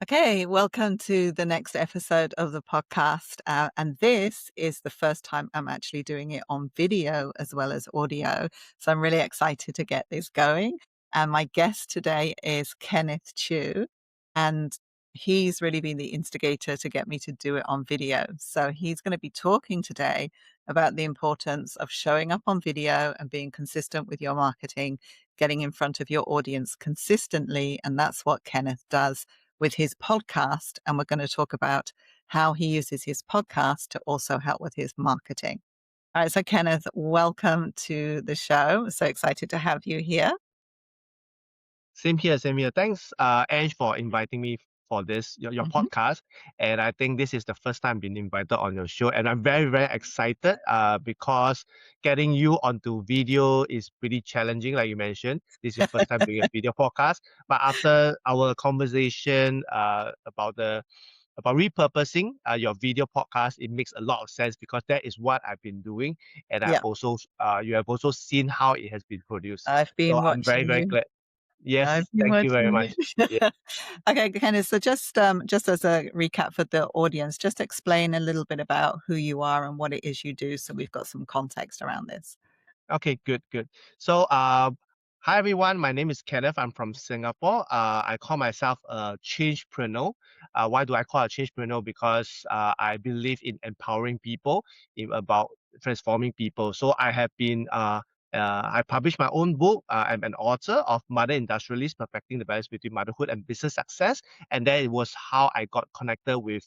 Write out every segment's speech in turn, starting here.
Okay, welcome to the next episode of the podcast. And this is the first time I'm actually doing it on video as well as audio. So I'm really excited to get this going. And my guest today is Kenneth Choo. And he's really been the instigator to get me to do it on video. So he's going to be talking today about the importance of showing up on video and being consistent with your marketing, getting in front of your audience consistently. And that's what Kenneth does with his podcast. And we're going to talk about how he uses his podcast to also help with his marketing. All right. So, Kenneth, welcome to the show. So excited to have you here. Same here, same here. Thanks, Ange, for inviting me for this your Mhm. podcast. And I think this is the first time being invited on your show, and I'm very very excited. Because getting you onto video is pretty challenging, like you mentioned. This is your first time doing a video podcast, but after our conversation about repurposing your video podcast, it makes a lot of sense because that is what I've been doing, and I've Yeah, also you have also seen how it has been produced. I've So been I'm very watching very you. glad. I've Yes, been thank you very watching much. you. Yeah. Okay, Kenneth. So just as a recap for the audience, just explain a little bit about who you are and what it is you do, so we've got some context around this. Okay, good, good. So, hi everyone. My name is Kenneth. I'm from Singapore. I call myself a changepreneur. Why do I call a changepreneur? Because I believe in empowering people, about transforming people. So I have been I published my own book. I'm an author of Mother Industrialist, Perfecting the Balance Between Motherhood and Business Success. And that was how I got connected with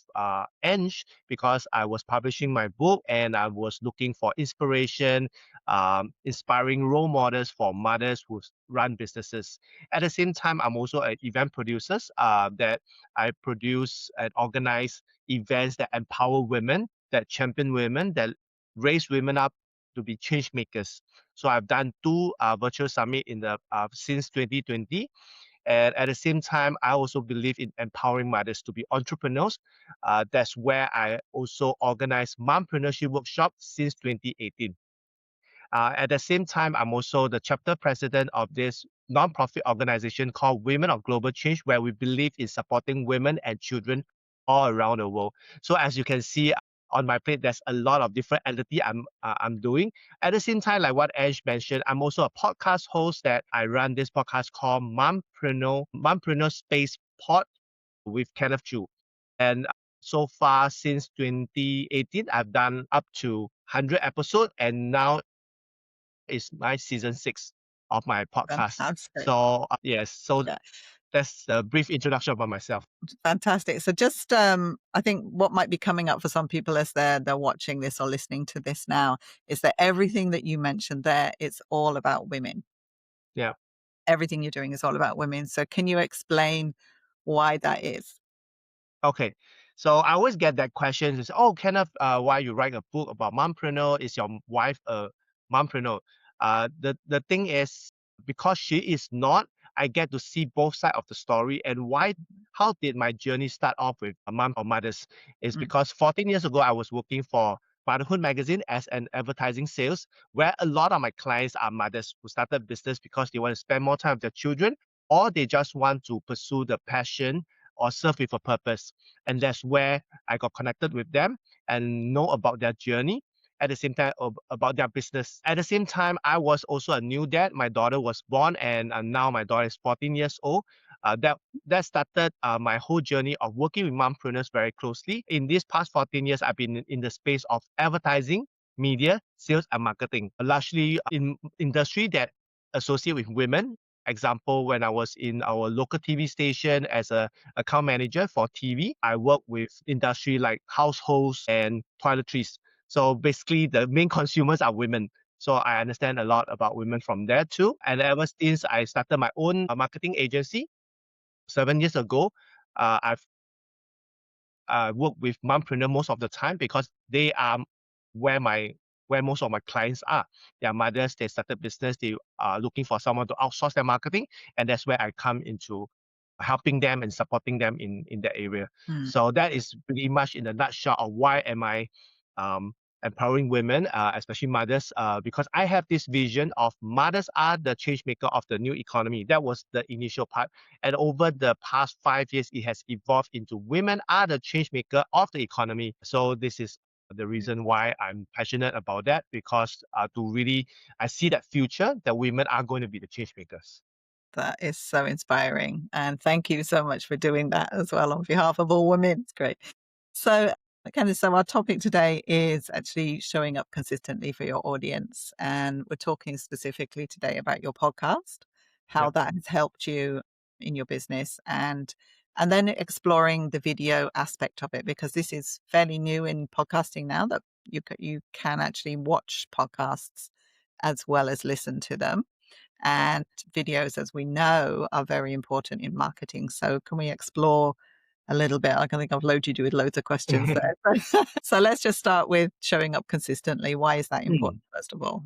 Ange, because I was publishing my book and I was looking for inspiration, inspiring role models for mothers who run businesses. At the same time, I'm also an event producer, that I produce and organize events that empower women, that champion women, that raise women up to be change makers. So I've done two virtual summit in the since 2020. And at the same time, I also believe in empowering mothers to be entrepreneurs. That's where I also organize mompreneurship workshop since 2018. At the same time, I'm also the chapter president of this nonprofit organization called Women of Global Change, where we believe in supporting women and children all around the world. So as you can see on my plate, there's a lot of different entity I'm doing. At the same time, like what Ange mentioned, I'm also a podcast host that I run this podcast called Mompreneurs Space Pod with Kenneth Choo. And so far since 2018, I've done up to 100 episodes, and now is my season 6 of my podcast. Fantastic. So yes, so Yeah. that's a brief introduction about myself. Fantastic. So just I think what might be coming up for some people as they're watching this or listening to this now is that everything that you mentioned there, it's all about women. Yeah. Everything you're doing is all about women. So can you explain why that is? Okay. So I always get that question is, oh, Kenneth, why you write a book about mompreneur? Is your wife a mompreneur? The thing is, because she is not, I get to see both sides of the story. And how did my journey start off with a mom or mothers? Is Mm, because 14 years ago, I was working for Motherhood Magazine as an advertising sales, where a lot of my clients are mothers who started business because they want to spend more time with their children, or they just want to pursue the passion or serve with a purpose. And that's where I got connected with them and know about their journey. At the same time, about their business. At the same time, I was also a new dad. My daughter was born, and now my daughter is 14 years old. That started my whole journey of working with mompreneurs very closely. In these past 14 years, I've been in the space of advertising, media, sales, and marketing, largely in industry that associate with women. Example, when I was in our local TV station as a account manager for TV, I work with industry like households and toiletries. So basically, the main consumers are women. So I understand a lot about women from there too. And ever since I started my own marketing agency 7 years ago, I've worked with mompreneur most of the time because they are where my where most of my clients are. They are mothers, they started business, they are looking for someone to outsource their marketing, and that's where I come into helping them and supporting them in that area. mm, So that is pretty much in a nutshell of why am I empowering women, especially mothers, because I have this vision of mothers are the change maker of the new economy. That was the initial part. And over the past 5 years, it has evolved into women are the change maker of the economy. So this is the reason why I'm passionate about that, because to really, I see that future that women are going to be the change makers. That is so inspiring. And thank you so much for doing that as well on behalf of all women. It's great. So, so our topic today is actually showing up consistently for your audience. And we're talking specifically today about your podcast, how Yeah. that has helped you in your business, and then exploring the video aspect of it, because this is fairly new in podcasting now, that you can actually watch podcasts as well as listen to them. And videos, as we know, are very important in marketing. So can we explore a little bit? I can think I've loaded you with loads of questions there. So let's just start with showing up consistently. Why is that Mm. important, first of all?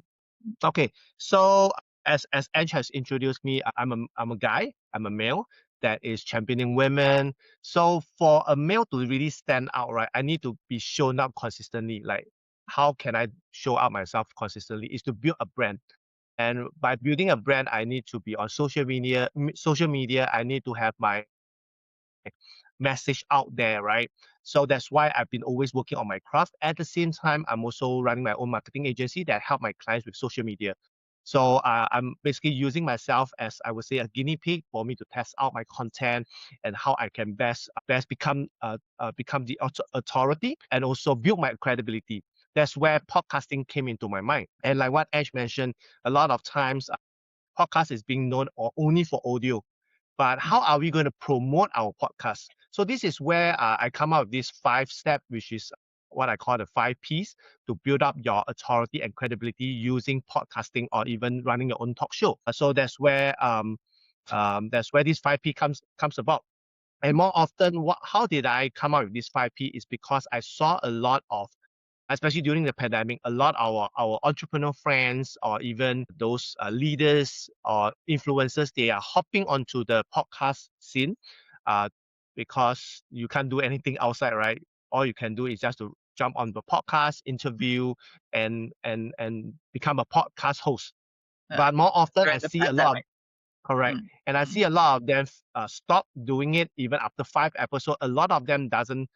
Okay, so as Ange has introduced me, I'm a guy, I'm a male that is championing women. So for a male to really stand out, right, I need to be shown up consistently. Like, how can I show up myself consistently? Is to build a brand. And by building a brand, I need to be on social media. Social media, I need to have my message out there, right? So that's why I've been always working on my craft. At the same time, I'm also running my own marketing agency that help my clients with social media. So I'm basically using myself as, I would say, a guinea pig for me to test out my content and how I can best become the authority and also build my credibility. That's where podcasting came into my mind. And like what Ash mentioned, a lot of times podcast is being known or only for audio, but how are we going to promote our podcast? So this is where I come up with this 5 step, which is what I call the 5 Ps to build up your authority and credibility using podcasting or even running your own talk show. So that's where this 5 P comes about. And more often, how did I come up with this 5 P is because I saw a lot of, especially during the pandemic, a lot of our entrepreneur friends or even those leaders or influencers, they are hopping onto the podcast scene uh, because you can't do anything outside, right? All you can do is just to jump on the podcast, interview, and become a podcast host. Uh, But more often, I During the see a lot of pandemic. correct. Mm, And I mm, see a lot of them stop doing it even after 5 episodes. A lot of them doesn't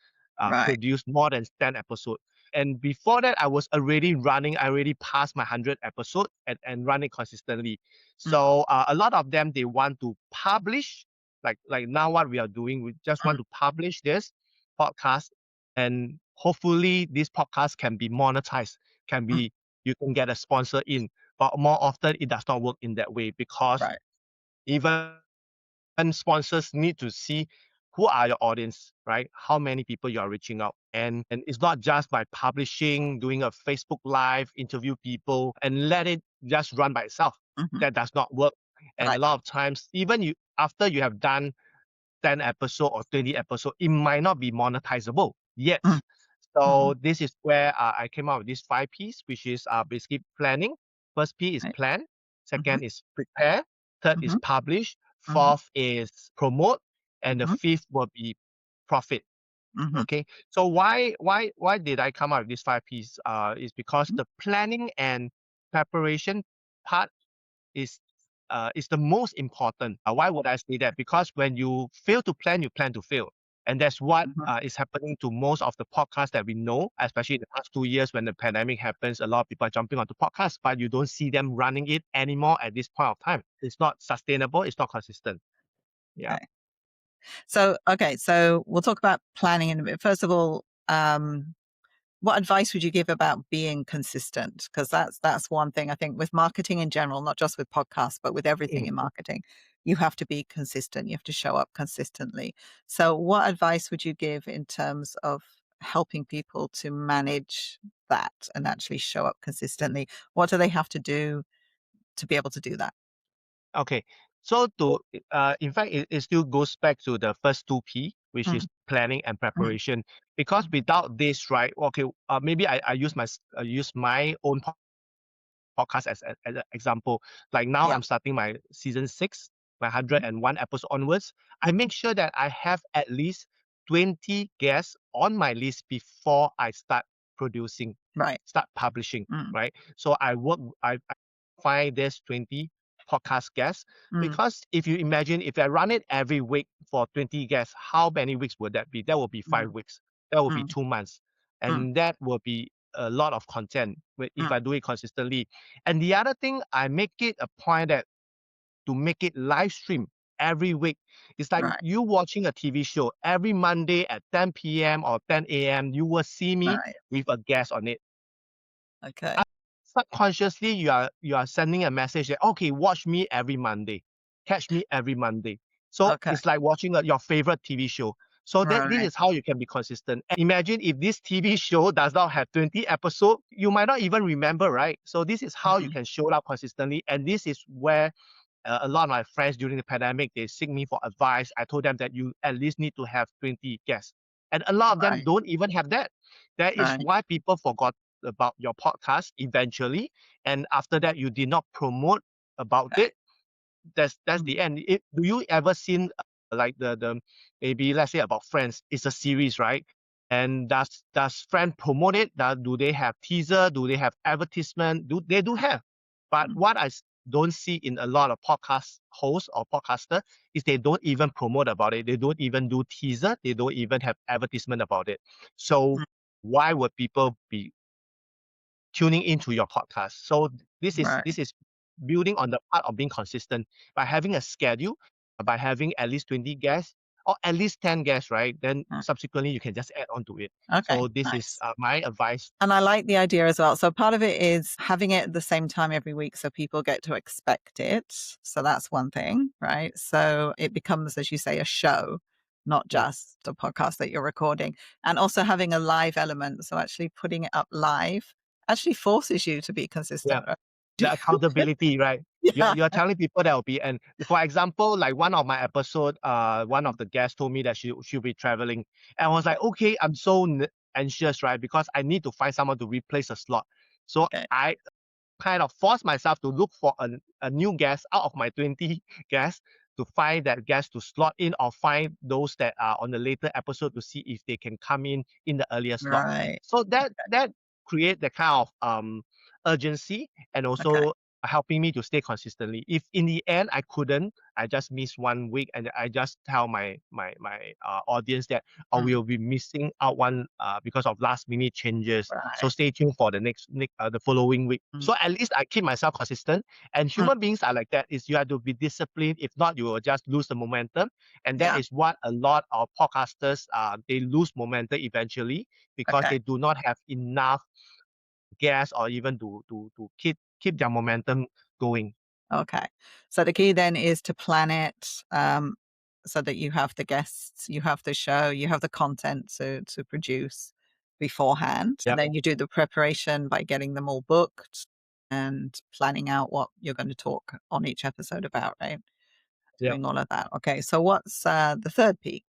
right. produce more than 10 episodes. And before that, I was already running. I already passed my 100 episode and running consistently. Mm, So a lot of them, they want to publish, like now what we are doing. We just mm, want to publish this podcast, and hopefully this podcast can be monetized. Can mm, be you can get a sponsor in. But more often, it does not work in that way because right. even sponsors need to see who are your audience, right? How many people you are reaching out. And it's not just by publishing, doing a Facebook live, interview people, and let it just run by itself. Mhm, That does not work. And a right. lot of times, even you after you have done 10 episode or 20 episode, it might not be monetizable yet. Mm, So mhm, this is where I came up with these 5 Ps, which is basically planning. First P is right. plan. Mhm, Second is prepare. Third is mhm, publish. mhm, Fourth is promote. And the mhm, fifth will be profit. mhm, Okay. So why did I come up with these 5 Ps? Is because mhm, the planning and preparation part is the most important. Why would I say that? Because when you fail to plan, you plan to fail. And that's what mhm. is happening to most of the podcasts that we know, especially in the past 2 years when the pandemic happens. A lot of people are jumping onto podcasts, but you don't see them running it anymore at this point of time. It's not sustainable. It's not consistent. Yeah. Okay. So we'll talk about planning in a bit. First of all, what advice would you give about being consistent? Because that's one thing I think with marketing in general, not just with podcasts, but with everything Mm. in marketing, you have to be consistent. You have to show up consistently. So, what advice would you give in terms of helping people to manage that and actually show up consistently? What do they have to do to be able to do that? Okay. So in fact, it still goes back to the first 2 P, which Mm, is planning and mm, preparation. Because mm. without this, right? Okay. Maybe I use my own podcast as an example. Like now Yeah. I'm starting my season 6, my 101 episode onwards. I make sure that I have at least 20 guests on my list before I start. producing, Right. start publishing, Mm. right? So I find there's 20 podcast guests Mm. because if you imagine if I run it every week for 20 guests, how many weeks would that be? That will be Mm. 5 weeks. That will be Mm. 2 months. Mm. And that will be a lot of content if Mm. I do it consistently. And the other thing, I make it a point that to make it live stream every week. It's like Right. you watching a TV show every Monday at 10 p.m. or 10 a.m. You will see me Right. with a guest on it. Okay. Subconsciously, you are sending a message that okay, watch me every Monday, catch me every Monday. So Okay. it's like watching your favorite TV show. So that this Right. is how you can be consistent. And imagine if this TV show does not have 20 episodes, you might not even remember, right? So this is how you Mhm. can show up consistently, and this is where a lot of my friends during the pandemic, they seek me for advice. I told them that you at least need to have 20 guests. And a lot of them Right. don't even have that. That is Right. why people forgot about your podcast eventually. And after that, you did not promote about Okay. it. That's Mm. the end. Do you ever seen like the maybe let's say about Friends? It's a series, right? And does Friend promote it? Do they have teaser? Do they have advertisement? Do have? But Mm. what don't see in a lot of podcast hosts or podcaster is they don't even promote about it. They don't even do teaser. They don't even have advertisement about it. So Mm. why would people be tuning into your podcast? So this is Right. this is building on the part of being consistent by having a schedule, by having at least 20 guests or at least 10 guests, right? Then Mm. subsequently you can just add on to it. Okay. So this is Nice. my advice. And I like the idea as well. So part of it is having it at the same time every week so people get to expect it. So that's one thing, right? So it becomes, as you say, a show, not Yeah, just a podcast that you're recording. And also having a live element. So actually putting it up live actually forces you to be yeah. consistent, right? The accountability, right? You're, Yeah. you're telling people that will be, and for example, like one of my episode, one of the guests told me that she'll be traveling, and I was like, okay, I'm so anxious, right? Because I need to find someone to replace a slot. So Okay. I kind of force myself to look for a new guest out of my 20 guests to find that guest to slot in or find those that are on the later episode to see if they can come in the earlier slot. Right. So that create the kind of urgency and Okay. also helping me to stay consistently. If in the end I couldn't, I just miss 1 week and I just tell my audience that I Mm. will be missing out one because of last minute changes. So Right. stay tuned for the next the following week. Mm. So at least I keep myself consistent. And Mm. human beings are like that. Is you have to be disciplined. If not, you will just lose the momentum. And that Yeah. is what a lot of podcasters they lose momentum eventually because Okay. they do not have enough gas or even to keep their momentum going. Okay. So the key then is to plan it so that you have the guests, you have the show, you have the content to produce beforehand. And Yeah, then you do the preparation by getting them all booked and planning out what you're going to talk on each episode about, right? yeah. Doing all of that. Okay. So what's the third P?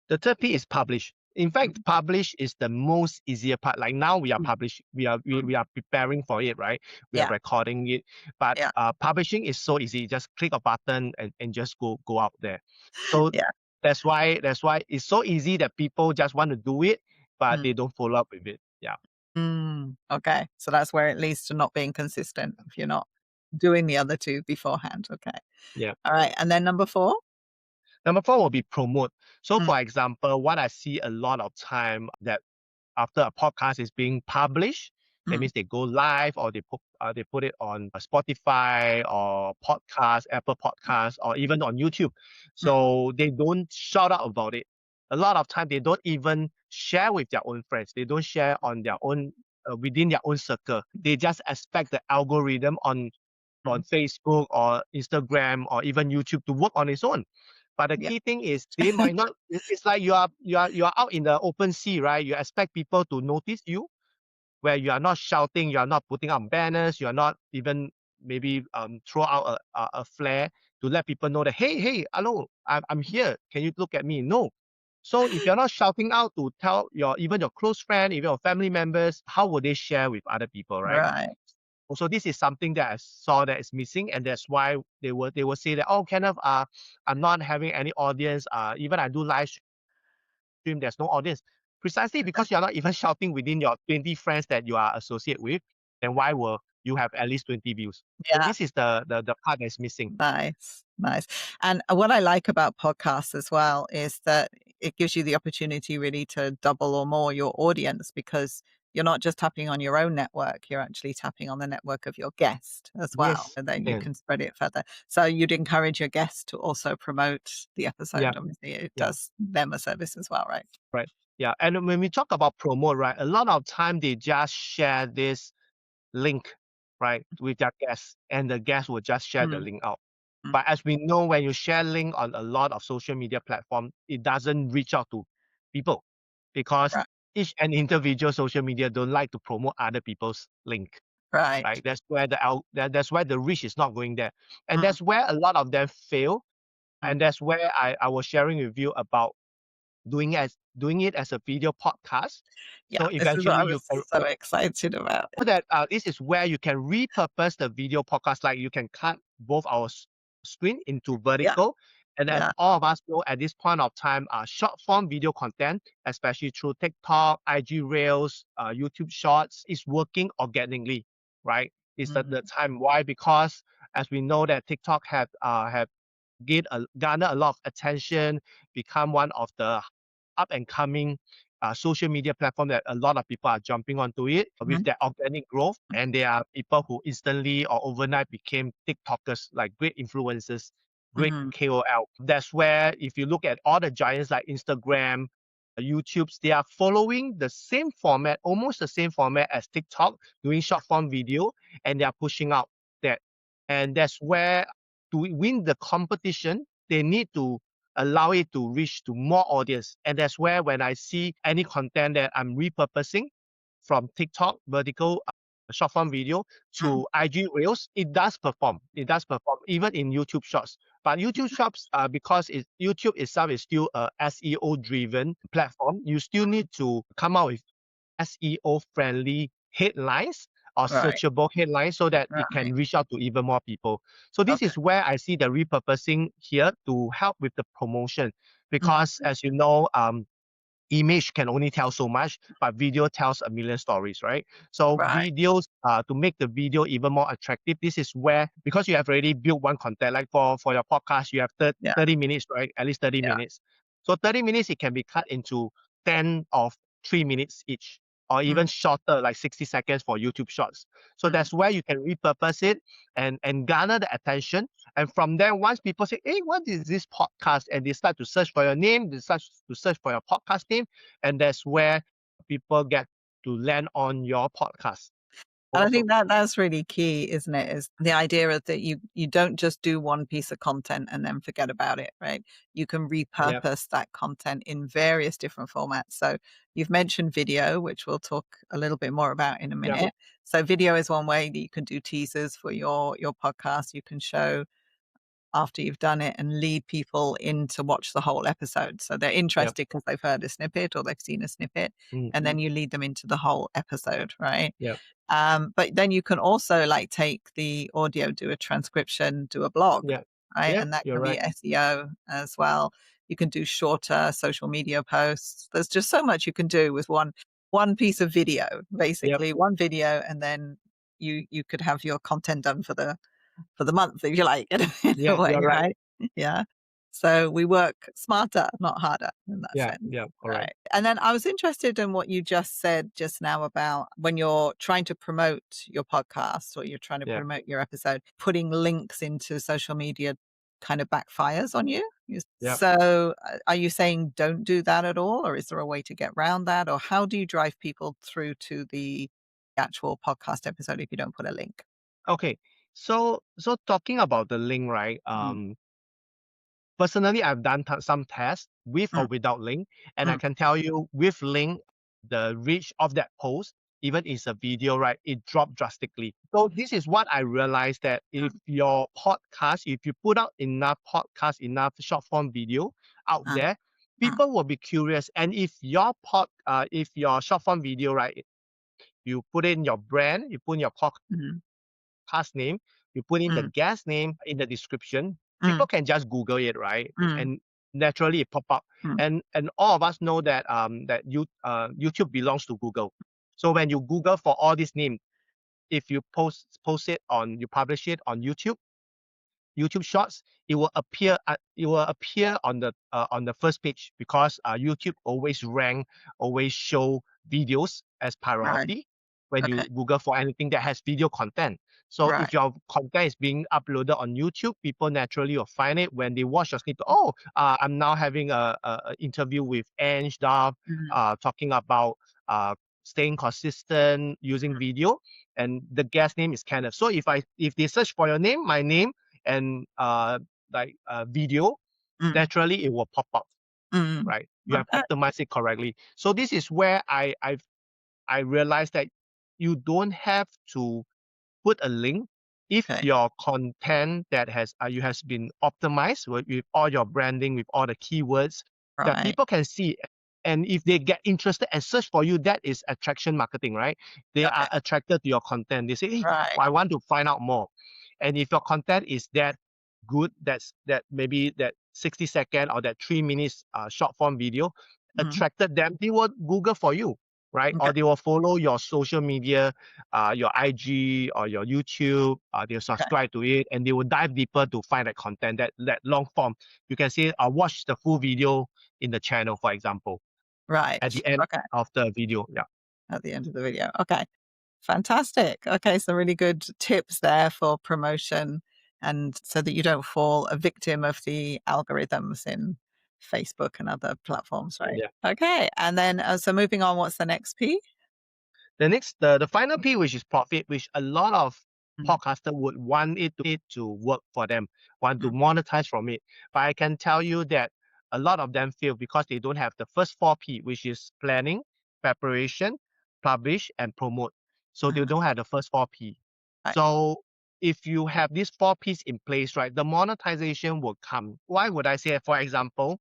The third P is publish. In Mm. fact, publish is the most easier part. Like now we are Mm. publish, we are we, Mm. we are preparing for it, right? We are Yeah. recording it. But Yeah. publishing is so easy. Just click a button and just go out there. So Yeah. that's why it's so easy that people just want to do it, but Mm. they don't follow up with it. Yeah. Mm. Okay. So that's where it leads to not being consistent if you're not doing the other two beforehand. Okay. Yeah. All right. And then number four? Number four will be promote. So Mm. for example, what I see a lot of time that after a podcast is being published, that Mm. means they go live or they put it on Spotify or podcast, Apple Podcasts, or even on YouTube. Mm. So they don't shout out about it. A lot of time they don't even share with their own friends. They don't share on their own within their own circle. They just expect the algorithm on Mm. Facebook or Instagram or even YouTube to work on its own. But the Yeah. key thing is they might not. It's like you are out in the open sea, right? You expect people to notice you, where you are not shouting, you are not putting up banners, you are not even maybe throw out a flare to let people know that hey, hello, I'm here. Can you look at me? No. So if you're not shouting out to tell even your close friend, even your family members, how will they share with other people, right? Right. Also, this is something that I saw that is missing, and that's why they will say that, oh, Kenneth, I'm not having any audience. Even I do live stream, there's no audience. Precisely because you're not even shouting within your 20 friends that you are associated with, then why will you have at least 20 views? So Yeah. this is the part that's missing. Nice, nice. And what I like about podcasts as well is that it gives you the opportunity really to double or more your audience because you're not just tapping on your own network, you're actually tapping on the network of your guest as well. Yes. And then you And can spread it further. So you'd encourage your guests to also promote the yeah, episode. Obviously, it yeah, does them a service as well, right? right. Yeah. And when we talk about promote, right, a lot of time they just share this link, right, with their guests, and the guest will just share the Mm, link out. mm, But as we know, when you share link on a lot of social media platform, it doesn't reach out to people because right, each and individual social media don't like to promote other people's link, right. right? That's where the reach is not going there, and Mm, that's where a lot of them fail, mm. and that's where I was sharing with you about doing it as a video podcast. Yeah, So this is what eventually I you was can so excited about. that this is where you can repurpose the video podcast. Like you can cut both our screen into Yeah, vertical, and as yeah. all of us know at this point of time, short form video content, especially through TikTok, IG Reels, YouTube Shorts, is working organically, right? It's the Mm, time. Why? Because as we know that TikTok have garner a lot of attention, become one of the up and coming social media platform that a lot of people are jumping onto it with mhm, their organic growth. And there are people who instantly or overnight became TikTokers, like great influencers, great mhm, KOL. That's where if you look at all the giants like Instagram, YouTube's, they are following the same format, almost the same format as TikTok, doing short form video, and they are pushing out that. And that's where to win the competition, they need to allow it to reach to more audience. And that's where when I see any content that I'm repurposing from TikTok vertical short form video mm. to IG Reels, it does perform. It does perform even in YouTube Shorts. But YouTube Shorts, because YouTube itself is still a SEO driven platform, you still need to come out with SEO friendly headlines or Right, searchable headlines so that it right. can reach out to even more people. So this Okay. is where I see the repurposing here to help with the promotion because Mhm. as you know, image can only tell so much, but video tells a million stories, right? So Right. videos, to make the video even more attractive, this is where, because you have already built one content, like for your podcast, you have Yeah, 30 minutes, right? At least 30 yeah. minutes. So 30 minutes, it can be cut into 10 of 3 minutes each, or Mm, even shorter, like 60 seconds for YouTube Shorts. So mm. that's where you can repurpose it and garner the attention. And from there, once people say, hey, what is this podcast? And they start to search for your name, they start to search for your podcast name. And that's where people get to land on your podcast And I also. think that that's really key, isn't it? Is the idea of that you don't just do one piece of content and then forget about it, right? You can Yep, repurpose that content in various different formats. So you've mentioned video, which we'll talk a little bit more about in a yep, minute. So video is one way that you can do teasers for your podcast. You can show after you've done it and lead people in to watch the whole episode. So they're yep, interested because they've heard a snippet or they've seen a snippet, mm, and then you lead them into the whole episode, right? yep, But then you can also like take the audio, do a transcription, do a blog, yep, right? yep, And that you're can be right. SEO as well. You can do shorter social media posts. There's just so much you can do with one piece of video, Yep, basically one video, and then you could have your content done for the month, if you like, in a yeah, way, you're right. right? Yeah. So we work smarter, not harder in that Yeah, sense. yeah, correct. Right. And then I was interested in what you just said just now about when you're trying to promote your podcast or you're trying to Yeah, promote your episode, putting links into social media kind of backfires on you. yeah. So are you saying don't do that at all? Or is there a way to get around that? Or how do you drive people through to the actual podcast episode if you don't put a link? Okay. So talking about the link, right? Mm, Personally, I've done some tests with mm, or without link, and I mm, can tell you with link, the reach of that post, even is a video, right, it dropped drastically. So this is what I realized that if mm, your podcast, if you put out enough podcast, enough short form video out mm. there, Mm, people will be curious. And if your short form video, right, you put in your brand, you put in your mhm, podcast name, you put in the mm, guest name in the description, mm, people can just Google it, right? mm, And naturally it pop up. Mm. And all of us know that YouTube belongs to Google. So when you Google for all these names, if you you publish it on YouTube Shorts, it will appear on the first page because YouTube always show videos as Right. priority when Okay. you Google for anything that has video content. So if Right. your content is being uploaded on YouTube, people naturally will find it when they watch your snippet. Oh, I'm now having a interview with Ange, Mm. talking about uh, staying consistent using video, and the guest name is Kenneth. So if they search for your name, my name, and video, Mm. naturally it will pop up, Mm. right? You have Okay. optimized it correctly. So this is where I realized that you don't have to put a link if Okay. your content that has been optimized with all your branding, with all the keywords that Right. people can see. And if they get interested and search for you, that is attraction marketing, right? They Okay. are attracted to your content. They say, hey, Right. I want to find out more. And if your content is that good, that maybe that 60-second or that 3 minutes short form video Mm. attracted them, they will Google for you, right? Okay. Or they will follow your social media, your IG or your YouTube. They'll Okay. subscribe to it, and they will dive deeper to find that content, that long form. You can say, watch the full video in the channel, for example, at Right. the end Okay. of the video. Yeah. At the end of the video. Okay. Fantastic. Okay, so really good tips there for promotion and so that you don't fall a victim of the algorithms in Facebook and other platforms, right? Yeah. Okay, and then so moving on, what's the next P? The final P, which is profit, which a lot of Mm. podcasters would want it to work for them, want to Mm. monetize from it. But I can tell you that a lot of them fail because they don't have the first four P, which is planning, preparation, publish, and promote. So they Mm. don't have the first four P. Right. So if you have these four P's in place, right, the monetization will come. Why would I say, for example,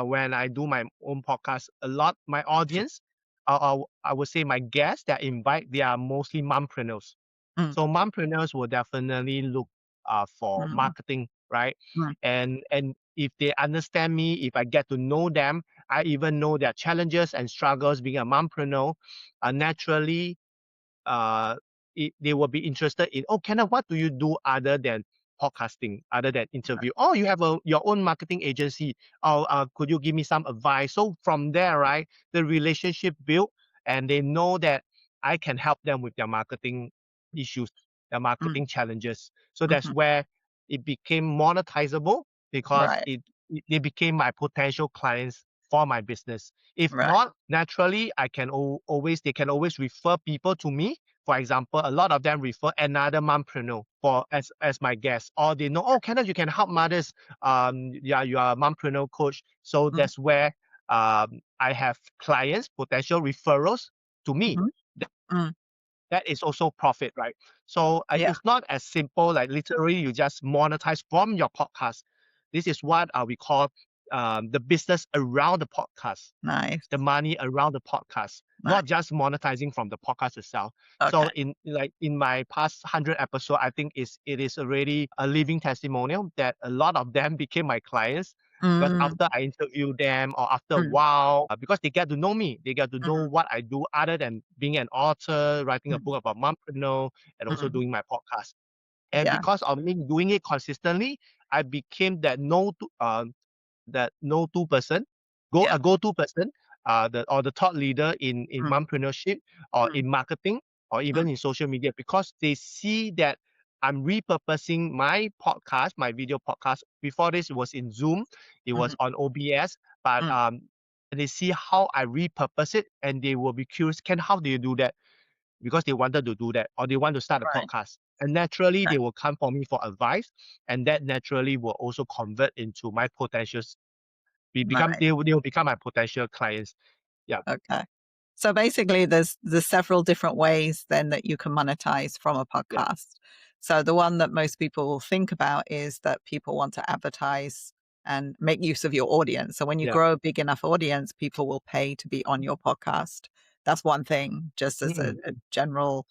when I do my own podcast, a lot my audience, I would say my guests that I invite, they are mostly mompreneurs. Mm. So mompreneurs will definitely look for Mm. marketing, right? Mm. And if they understand me, if I get to know them, I even know their challenges and struggles being a mompreneur. Naturally, uh, they will be interested in, oh, Kenneth, what do you do other than podcasting, other than interview? Oh, you have your own marketing agency. Oh, could you give me some advice? So from there, right, the relationship built, and they know that I can help them with their marketing issues, their Mm. marketing challenges. So that's Mhm. where it became monetizable because Right. they became my potential clients for my business. If Right. not, naturally, they can always refer people to me. For example, a lot of them refer another mompreneur for as my guest, or they know, oh, Kenneth, you can help mothers. Yeah, you are a mompreneur coach. So Mm. that's where I have clients, potential referrals to me. Mhm. Mm. That is also profit, right? So Yeah. it's not as simple like literally you just monetize from your podcast. This is what we call the business around the podcast, Nice. the money around the podcast, Nice. not just monetizing from the podcast itself. Okay. So in my past 100 episode, I think it is already a living testimonial that a lot of them became my clients because Mm. after I interview them or after a Mm. while, because they get to know me, they get to know Mm. what I do other than being an author, writing a Mm. book about mompreneur, and also Mm. doing my podcast. And Yeah. because of me doing it consistently, I became that no-to person, Yeah. a go-to person, the thought leader in Mm. entrepreneurship or Mm. in marketing or Mm. even in social media because they see that I'm repurposing my podcast, my video podcast. Before this, it was in Zoom, it was Mhm. on OBS, but Mm. they see how I repurpose it and they will be curious, Ken, how do you do that? Because they wanted to do that or they want to start a Right. podcast. And naturally, Okay. they will come for me for advice, and that naturally will also convert into my potentials Right. they will become my potential clients. Yeah. Okay. So basically there's several different ways then that you can monetize from a Yeah. podcast. So the one that most people think about is that people want to advertise and make use of your audience. So when you Yeah. grow a big enough audience, people will pay to be on your podcast. That's one thing, just as Mm, a general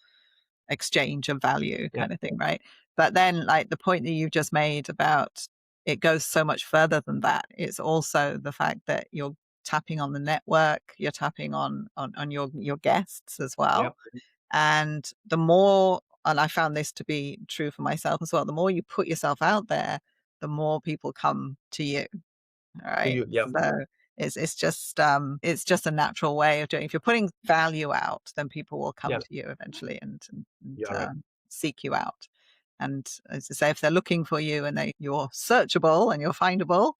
exchange of value yeah. kind of thing, right? But then like the point that you just made about it goes so much further than that. It's also the fact that you're tapping on the network, you're tapping on your guests as Yep. well. And the more, and I found this to be true for myself as well, the more you put yourself out there, the more people come to you. All To right. you. Yep. So it's just a natural way of doing. If you're putting value out, then people will come Yep. to you eventually and You're right. seek you out. And as I say, if they're looking for you and you're searchable and you're findable,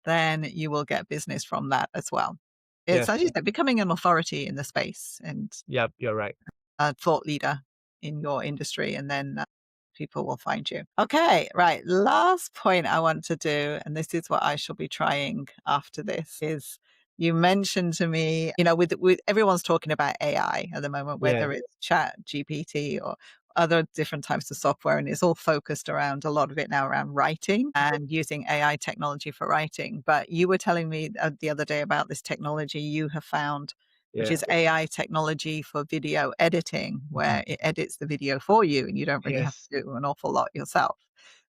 then you will get business from that as well. It's, as Yes. you said, becoming an authority in the space and Yep. You're right. a thought leader in your industry, and then people will find you. Okay, right. Last point I want to do, and this is what I shall be trying after this, is you mentioned to me, with everyone's talking about AI at the moment, Yeah. whether it's Chat GPT or other different types of software, and it's all focused around a lot of it now around writing and using AI technology for writing. But you were telling me the other day about this technology you have found, which Yeah. is AI technology for video editing, where it edits the video for you and you don't really have Yes. to do an awful lot yourself.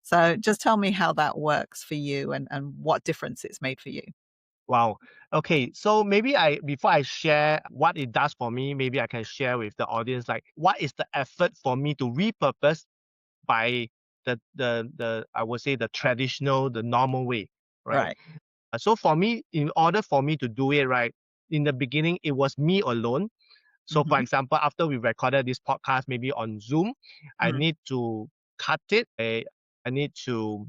So just tell me how that works for you and what difference it's made for you. Wow. Okay. So maybe before I share what it does for me, maybe I can share with the audience like what is the effort for me to repurpose by the I would say the traditional, the normal way, right? Right. So for me, in order for me to do it right, in the beginning, it was me alone. So for Hmm. example, after we recorded this podcast, maybe on Zoom, I Mm. need to cut it. I need to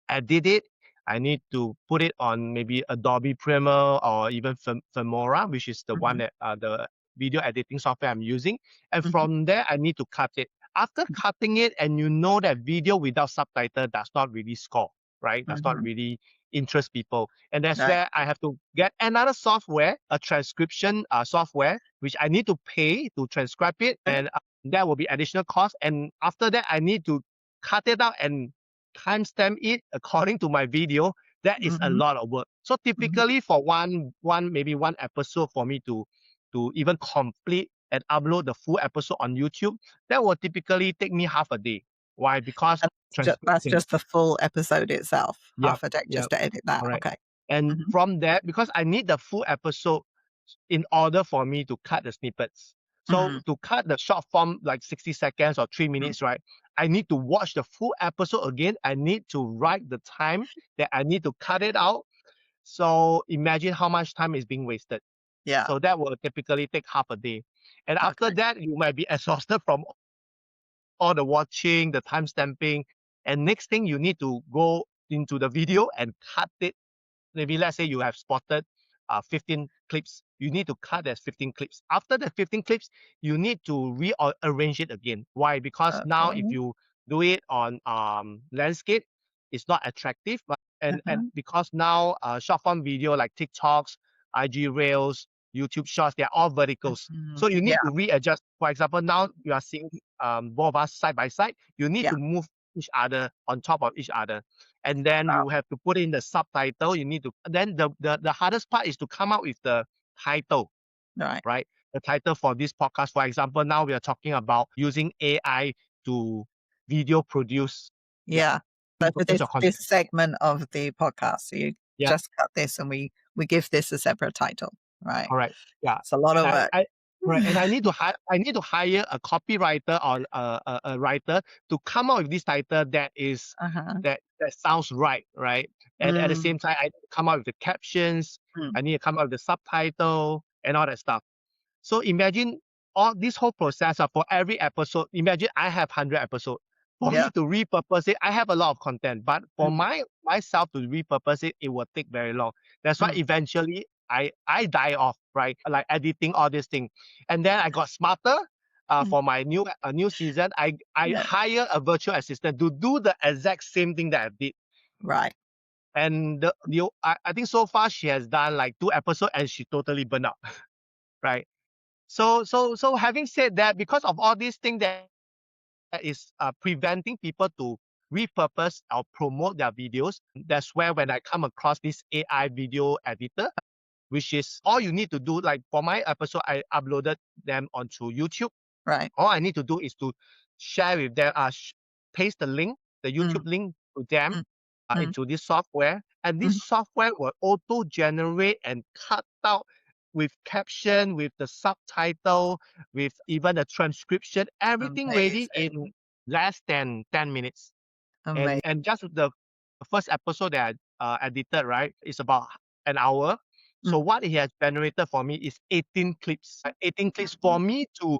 edit it. I need to put it on maybe Adobe Premiere or even Filmora, which is the one Hmm. that the video editing software I'm using. And Hmm. from there, I need to cut it. After cutting it, and you know that video without subtitle does not really score, right? Does not Hmm. really interest people. And that's Right. where I have to get another software, a transcription software, which I need to pay to transcribe it. And that will be additional cost. And after that, I need to cut it out and timestamp it according to my video. That is a Hmm. lot of work. So Hmm. typically for maybe one episode for me to even complete and upload the full episode on YouTube, that will typically take me half a day. Why? Because And that's transcription. just the full episode itself, Yep. half a day just Yep. to edit that. Correct. Okay. And Hmm. from that, because I need the full episode in order for me to cut the snippets. So Hmm. to cut the short form, like 60 seconds or 3 minutes, right? I need to watch the full episode again. I need to write the time that I need to cut it out. So imagine how much time is being wasted. Yeah. So that will typically take half a day. And after Okay. that, you might be exhausted from all the watching, the time stamping. And next thing you need to go into the video and cut it. Maybe let's say you have spotted 15 clips. You need to cut as 15 clips. After the 15 clips, you need to rearrange it again. Why? Because now if Okay. you do it on landscape, it's not attractive. But and Uh-huh. because now short form video like TikToks, IG Reels, YouTube Shorts, they're all verticals. Mhm. So you Yeah. need to readjust. For example, now you are seeing both of us side by side. You need Yeah. to move each other on top of each other, and then Wow. you have to put in the subtitle. You need to then the hardest part is to come up with the title, Right. right? The title for this podcast. For example, now we are talking about using AI to video produce, yeah, Yeah. So video for produce your this content. segment of the podcast, so you Yeah, just cut this and we give this a separate title, right? correct. Yeah, It's a lot and of work. I right, and I need to hire a copywriter or a writer to come up with this title that is Uh-huh. that sounds right, right? And at the Mm, same time, I need to come up with the captions. mm. I need to come up with the subtitle and all that stuff. So imagine all this whole process for every episode. Imagine I have 100 episodes. For me Yeah. to repurpose it, I have a lot of content, but for Mm, myself to repurpose it, it will take very long. That's why mm. eventually I die off, right? Like editing all this thing, and then I got smarter. Mm. For my new season, I Yeah. hire a virtual assistant to do the exact same thing that I did. Right. And I think so far she has done like 2 episodes and she totally burned out, right? So having said that, because of all these things that is preventing people to repurpose or promote their videos, that's where when I come across this AI video editor, which is all you need to do. Like for my episode, I uploaded them onto YouTube. Right. All I need to do is to share with them, paste the link, the Mm, YouTube link to them, mm. Mm. into this software, and this Mhm. software will auto generate and cut out with caption, with the subtitle, with even the transcription, everything ready Amazing. in less than 10 minutes. Amazing. And just the first episode that I edited, right, is about an hour. Mm. So what he has generated for me is 18 clips. 18 clips for me to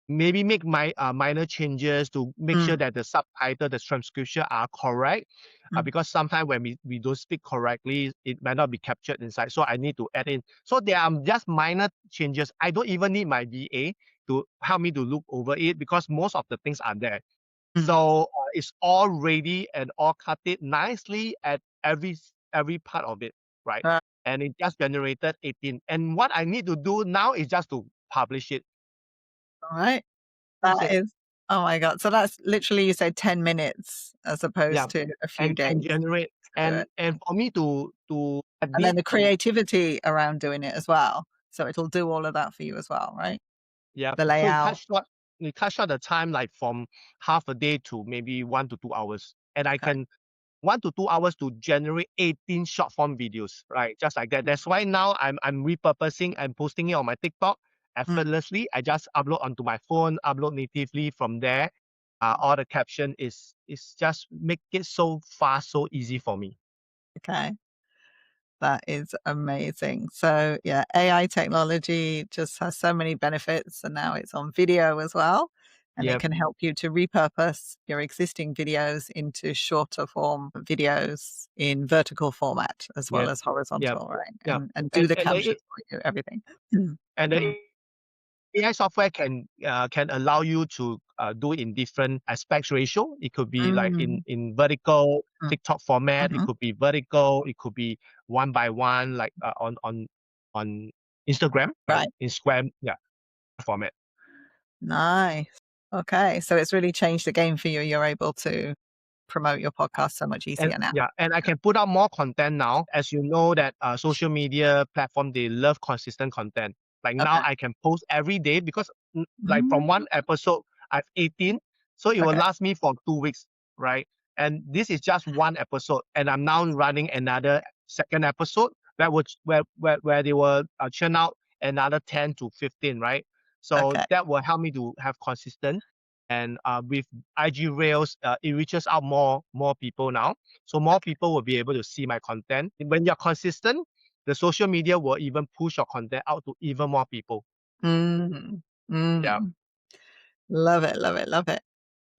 maybe make my minor changes to make Mm. sure that the subtitle, the transcription are correct. Mm. Because sometimes when we don't speak correctly, it might not be captured inside. So I need to add in. So there are just minor changes. I don't even need my VA to help me to look over it because most of the things are there. Mm. So it's all ready and all cut it nicely at every part of it, right? Right. And it just generated 18. And what I need to do now is just to publish it. All right. That's That it. is, oh my God. So that's literally, you said 10 minutes as Yeah. opposed to a few And days generate to do it. and for me to And then edit the to creativity around doing it as well. So it'll do all of that for you as well, right? yeah. The So layout. it cut short the time like from half a day to maybe 1 to 2 hours. And I Okay. can 1 to 2 hours to generate 18 short form videos, right? Just like that. That's why now I'm repurposing and posting it on my TikTok Mm. effortlessly. I just upload onto my phone, upload natively from there. All the caption is just make it so fast, so easy for me. Okay. That is amazing. So yeah, AI technology just has so many benefits and now it's on video as well. And it Yep, can help you to repurpose your existing videos into shorter form videos in vertical format as well yep, as yep, horizontal, right? yep. And do the And captions for you, everything. Mm. and Mm. the AI software can allow you to do it in different aspects ratio. It could be like Mm. in vertical Mm. TikTok format. It Mhm. could be vertical. It could be one by one, like on Instagram, right? Right. Instagram, yeah, format. Nice. Okay. So it's really changed the game for you. You're able to promote your podcast so much And easier now. yeah, and I can put out more content now. As you know that social media platform, they love consistent content. Like now Okay. I can post every day because like from Mm. one episode, I've 18. So it will Okay. last me for 2 weeks, right? And this is just one episode. And I'm now running another second episode where they will churn out another 10 to 15, right? So Okay. that will help me to have consistent. And with IG Rails, it reaches out more people now. So more Okay. people will be able to see my content. When you're consistent, the social media will even push your content out to even more people. Mm. Yeah. Mm. Love it, love it, love it.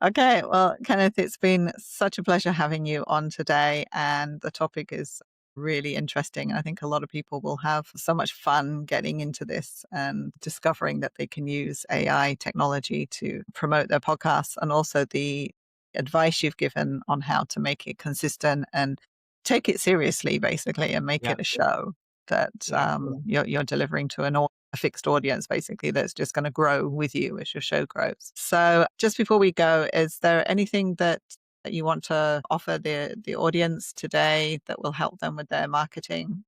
Okay, well, Kenneth, it's been such a pleasure having you on today, and the topic is really interesting. I think a lot of people will have so much fun getting into this and discovering that they can use AI technology to promote their podcasts, and also the advice you've given on how to make it consistent and take it seriously, basically, and make Yeah. it a show that Yeah. you're delivering to a fixed audience, basically, that's just going to grow with you as your show grows. So, just before we go, is there anything that you want to offer the audience today that will help them with their marketing?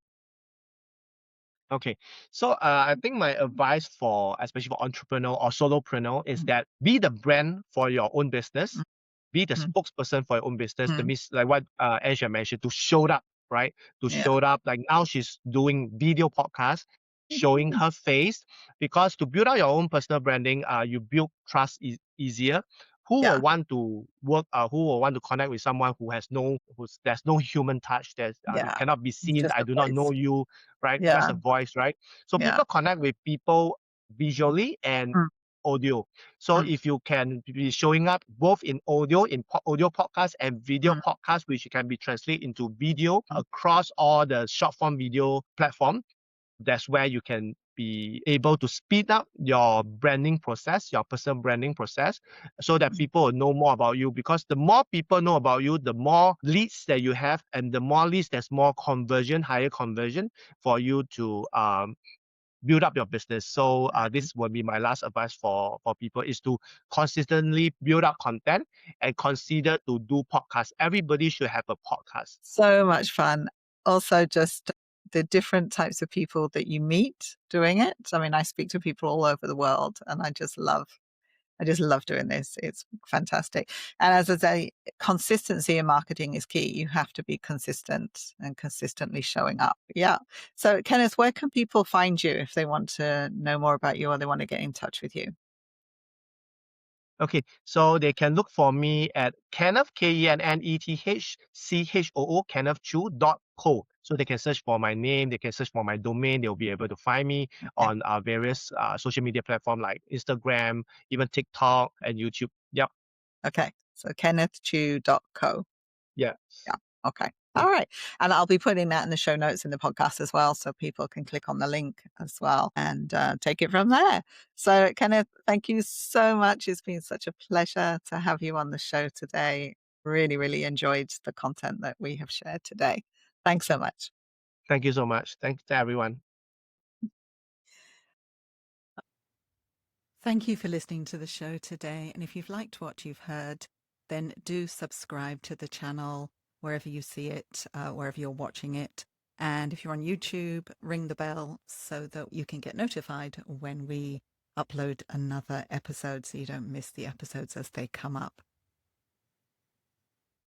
Okay. So I think my advice for especially for entrepreneur or solopreneur is Mm. that be the brand for your own business, be the Mhm. spokesperson for your own business. That Mm. means like what Ange mentioned, to show up, right? To Yeah. show up. Like now she's doing video podcast, showing her face, because to build out your own personal branding, you build trust easier. Who will Yeah. want to work? Who will want to connect with someone who's there's no human touch? There's you Yeah. cannot be It's seen. just I a do not voice. know you, right? Just Yeah. a voice, right? So Yeah. people connect with people visually and Mm. audio. So Mm. if you can be showing up both in audio, audio podcast and video Mm. podcast, which can be translated into video Mm. across all the short form video platform, that's where you can be able to speed up your branding process, your personal branding process, so that Mm. people will know more about you. Because the more people know about you, the more leads that you have, and the more leads, there's more conversion, higher conversion for you to build up your business. So this will be my last advice for people is to consistently build up content and consider to do podcasts. Everybody should have a podcast. So much fun. Also, just the different types of people that you meet doing it. I mean, I speak to people all over the world, and I just love I just love doing this. It's fantastic. And as I say, consistency in marketing is key. You have to be consistent and consistently showing up. Yeah. So, Kenneth, where can people find you if they want to know more about you or they want to get in touch with you? Okay, so they can look for me at Kenneth, KENNETHCHOO, KennethChoo.co. So they can search for my name, they can search for my domain, they'll be able to find me Okay. on various social media platforms like Instagram, even TikTok and YouTube. Yep. Okay. So, kennethchew.co. Yeah. Yeah. Okay. All right. And I'll be putting that in the show notes in the podcast as well. So people can click on the link as well and take it from there. So, Kenneth, thank you so much. It's been such a pleasure to have you on the show today. Really, really enjoyed the content that we have shared today. Thanks so much. Thank you so much. Thanks to everyone. Thank you for listening to the show today. And if you've liked what you've heard, then do subscribe to the channel wherever you see it, wherever you're watching it. And if you're on YouTube, ring the bell so that you can get notified when we upload another episode so you don't miss the episodes as they come up.